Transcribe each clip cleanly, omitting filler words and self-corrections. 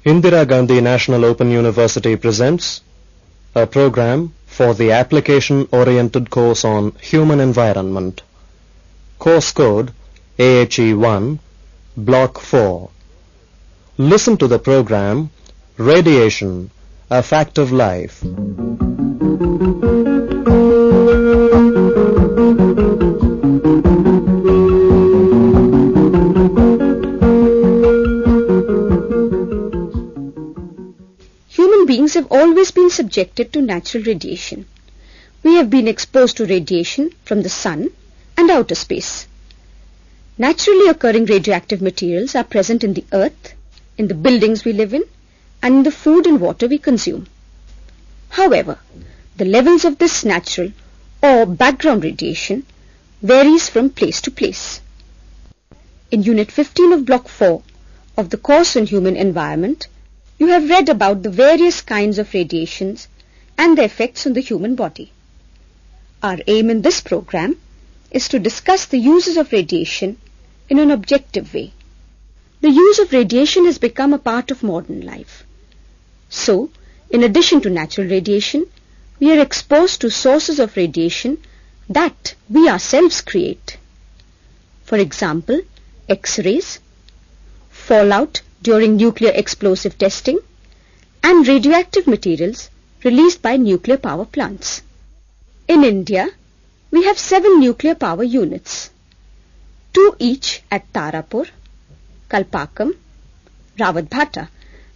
Indira Gandhi National Open University presents a program for the application-oriented course on human environment. Course code AHE1, Block 4. Listen to the program Radiation, a Fact of Life. Human beings have always been subjected to natural radiation. We have been exposed to radiation from the sun and outer space. Naturally occurring radioactive materials are present in the earth, in the buildings we live in, and in the food and water we consume. However, the levels of this natural or background radiation varies from place to place. In Unit 15 of Block 4 of the course on human environment, you have read about the various kinds of radiations and their effects on the human body. Our aim in this program is to discuss the uses of radiation in an objective way. The use of radiation has become a part of modern life. So, in addition to natural radiation, we are exposed to sources of radiation that we ourselves create. For example, X-rays, fallout during nuclear explosive testing, and radioactive materials released by nuclear power plants. In India, we have 7 nuclear power units, 2 each at Tarapur, Kalpakkam, Rawatbhata,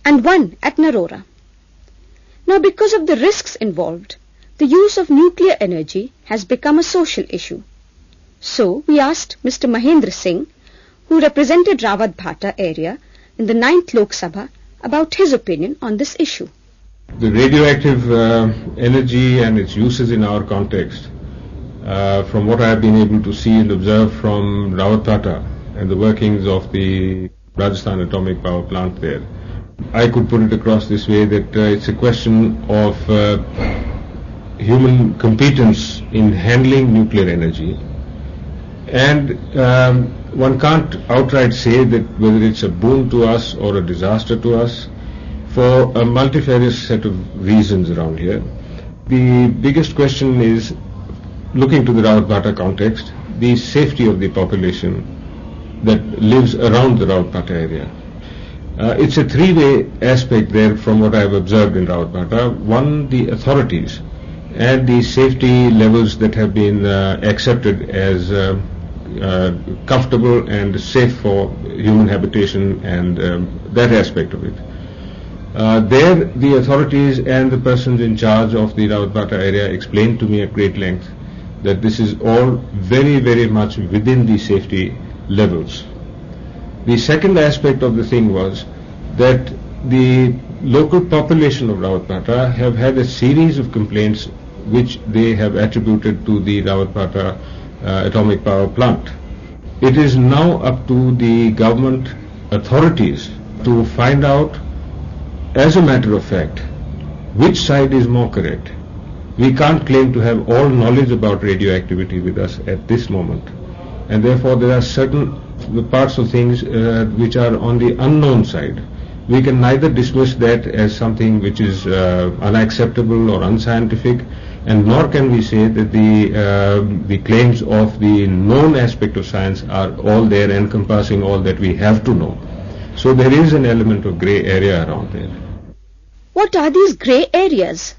and 1 at Narora. Now, because of the risks involved, the use of nuclear energy has become a social issue. So, we asked Mr. Mahendra Singh, who represented Rawatbhata area in the 9th Lok Sabha, about his opinion on this issue. The radioactive energy and its uses in our context, from what I have been able to see and observe from Rawatbhata and the workings of the Rajasthan Atomic Power Plant there, I could put it across this way that it's a question of human competence in handling nuclear energy. And one can't outright say that whether it's a boon to us or a disaster to us for a multifarious set of reasons around here. The biggest question is, looking to the Rawatbhata context, the safety of the population that lives around the Rawatbhata area. It's a three-way aspect there from what I've observed in Rawatbhata. One, the authorities and the safety levels that have been accepted as comfortable and safe for human habitation, and that aspect of it. There, the authorities and the persons in charge of the Rawatbhata area explained to me at great length that this is all very, very much within the safety levels. The second aspect of the thing was that the local population of Rawatbhata have had a series of complaints which they have attributed to the Rawatbhata atomic power plant. It is now up to the government authorities to find out, as a matter of fact, which side is more correct. We can't claim to have all knowledge about radioactivity with us at this moment, and therefore there are certain parts of things which are on the unknown side. We can neither dismiss that as something which is unacceptable or unscientific, and nor can we say that the claims of the known aspect of science are all there, encompassing all that we have to know. So there is an element of grey area around there. What are these grey areas?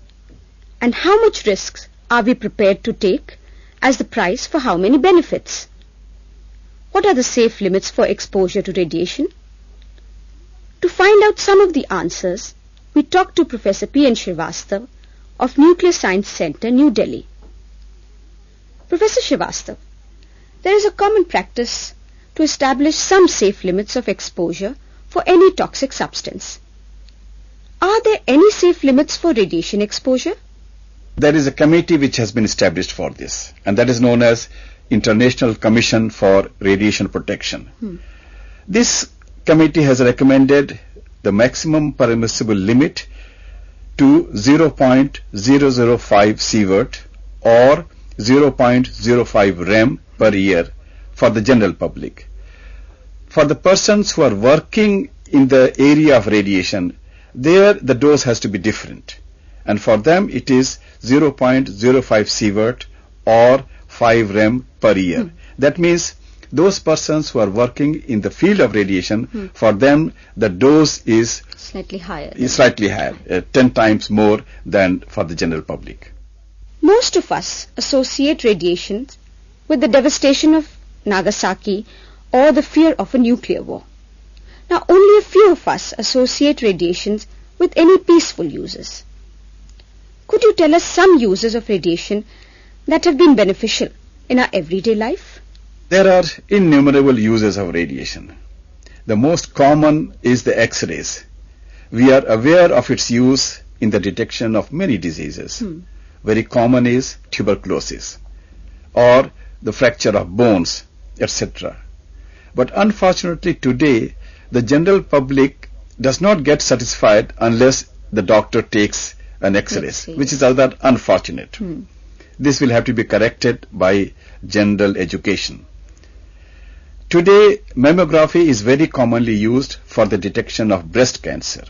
And how much risks are we prepared to take as the price for how many benefits? What are the safe limits for exposure to radiation? To find out some of the answers, we talked to Professor P.N. Srivastav of Nuclear Science Centre, New Delhi. Professor Srivastav, there is a common practice to establish some safe limits of exposure for any toxic substance. Are there any safe limits for radiation exposure? There is a committee which has been established for this, and that is known as International Commission for Radiation Protection. This committee has recommended the maximum permissible limit to 0.005 sievert or 0.05 rem per year for the general public. For the persons who are working in the area of radiation, there the dose has to be different. And for them it is 0.05 sievert or 5 rem per year. That means those persons who are working in the field of radiation, for them the dose is Slightly higher. 10 times more than for the general public. Most of us associate radiation with the devastation of Nagasaki or the fear of a nuclear war. Now, only a few of us associate radiations with any peaceful uses. Could you tell us some uses of radiation that have been beneficial in our everyday life? There are innumerable uses of radiation. The most common is the X-rays. We are aware of its use in the detection of many diseases. Very common is tuberculosis or the fracture of bones, etc. But unfortunately today, the general public does not get satisfied unless the doctor takes an X-ray, which is rather unfortunate. This will have to be corrected by general education. Today, mammography is very commonly used for the detection of breast cancer.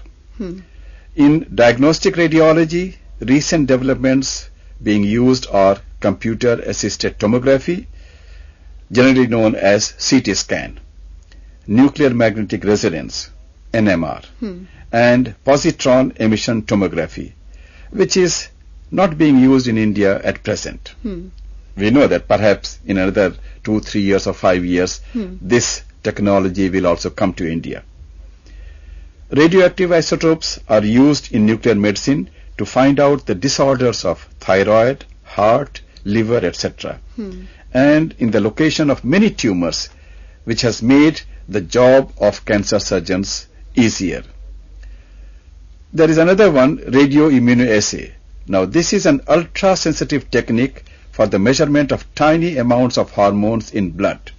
In diagnostic radiology, recent developments being used are computer-assisted tomography, generally known as CT scan, nuclear magnetic resonance, NMR, and positron emission tomography, which is not being used in India at present. We know that perhaps in another 2, 3 years or 5 years, this technology will also come to India. Radioactive isotopes are used in nuclear medicine to find out the disorders of thyroid, heart, liver, etc. And in the location of many tumors, which has made the job of cancer surgeons easier. There is another one, radioimmunoassay. Now this is an ultra-sensitive technique for the measurement of tiny amounts of hormones in blood.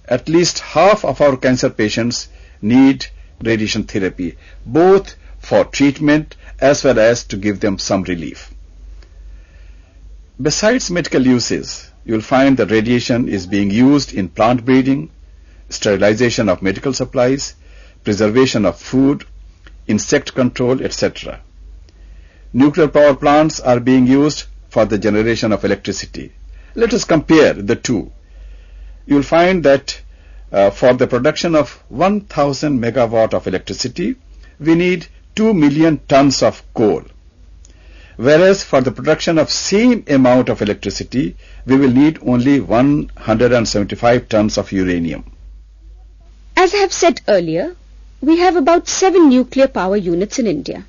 At least half of our cancer patients need radiation therapy, both for treatment as well as to give them some relief. Besides medical uses, you will find that radiation is being used in plant breeding, sterilization of medical supplies, preservation of food, insect control, etc. Nuclear power plants are being used for the generation of electricity. Let us compare the two. You will find that for the production of 1000 megawatt of electricity, we need 2 million tons of coal. Whereas for the production of same amount of electricity, we will need only 175 tons of uranium. As I have said earlier, we have about 7 nuclear power units in India.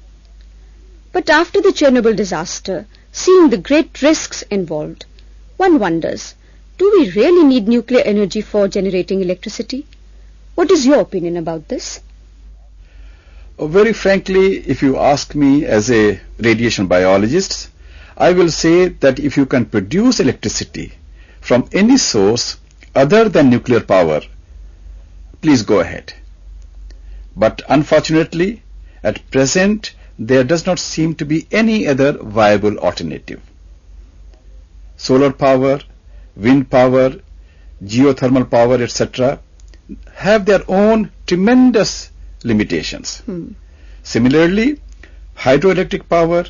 But after the Chernobyl disaster, seeing the great risks involved, one wonders, do we really need nuclear energy for generating electricity? What is your opinion about this? Very frankly, if you ask me as a radiation biologist, I will say that if you can produce electricity from any source other than nuclear power, please go ahead. But unfortunately, at present, there does not seem to be any other viable alternative. Solar power, wind power, geothermal power, etc. have their own tremendous limitations. Similarly, hydroelectric power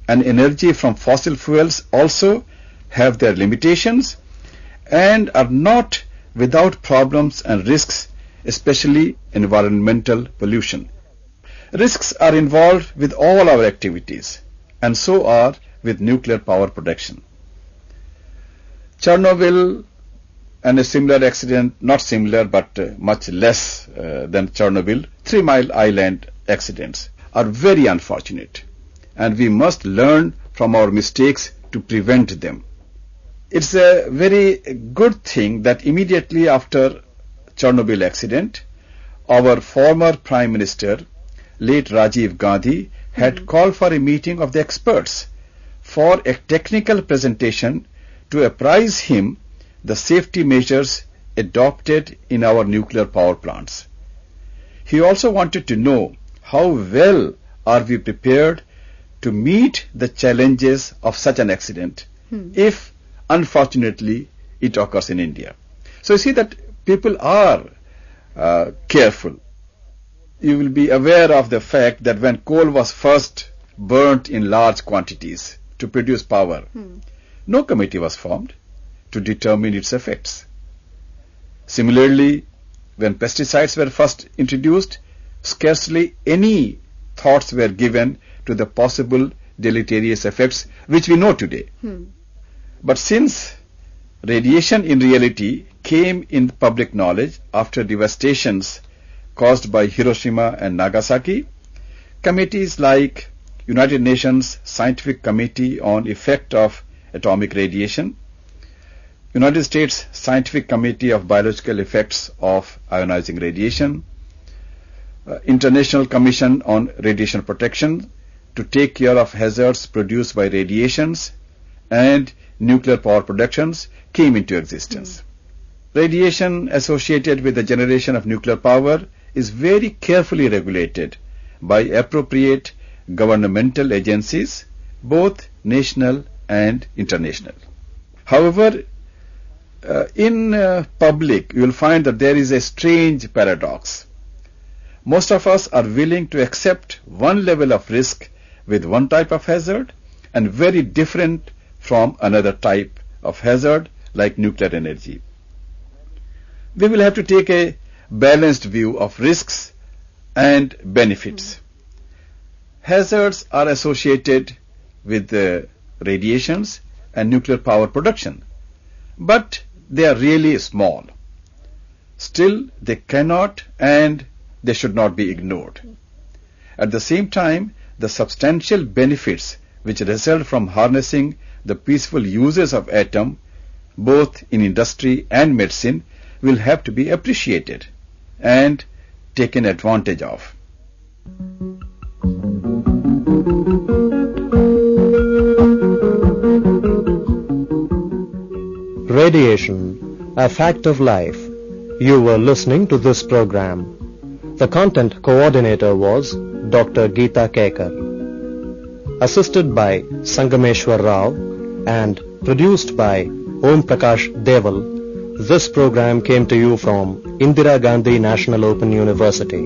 and energy from fossil fuels also have their limitations and are not without problems and risks, especially environmental pollution. Risks are involved with all our activities, and so are with nuclear power production. Chernobyl and a similar accident, not similar but much less than Chernobyl, 3 Mile Island accidents are very unfortunate, and we must learn from our mistakes to prevent them. It's a very good thing that immediately after Chernobyl accident, our former Prime Minister, late Rajiv Gandhi, had called for a meeting of the experts for a technical presentation to apprise him the safety measures adopted in our nuclear power plants. He also wanted to know how well are we prepared to meet the challenges of such an accident if unfortunately it occurs in India. So you see that people are careful. you will be aware of the fact that when coal was first burnt in large quantities to produce power, no committee was formed to determine its effects. Similarly, when pesticides were first introduced, scarcely any thoughts were given to the possible deleterious effects which we know today. But since radiation in reality came in public knowledge after devastations caused by Hiroshima and Nagasaki, committees like United Nations Scientific Committee on Effect of Atomic Radiation, United States Scientific Committee of Biological Effects of Ionizing Radiation, International Commission on Radiation Protection to take care of hazards produced by radiations and nuclear power productions came into existence. Radiation associated with the generation of nuclear power is very carefully regulated by appropriate governmental agencies, both national and international. However, in public, you will find that there is a strange paradox. Most of us are willing to accept one level of risk with one type of hazard and very different from another type of hazard like nuclear energy. We will have to take a balanced view of risks and benefits. Hazards are associated with the radiations and nuclear power production, but they are really small. Still, they cannot and they should not be ignored. At the same time, the substantial benefits which result from harnessing the peaceful uses of atom, both in industry and medicine, will have to be appreciated and taken advantage of. Radiation, a fact of life. You were listening to this program. The content coordinator was Dr. Geeta Kekar. Assisted by Sangameshwar Rao and produced by Om Prakash Deval, this program came to you from Indira Gandhi National Open University.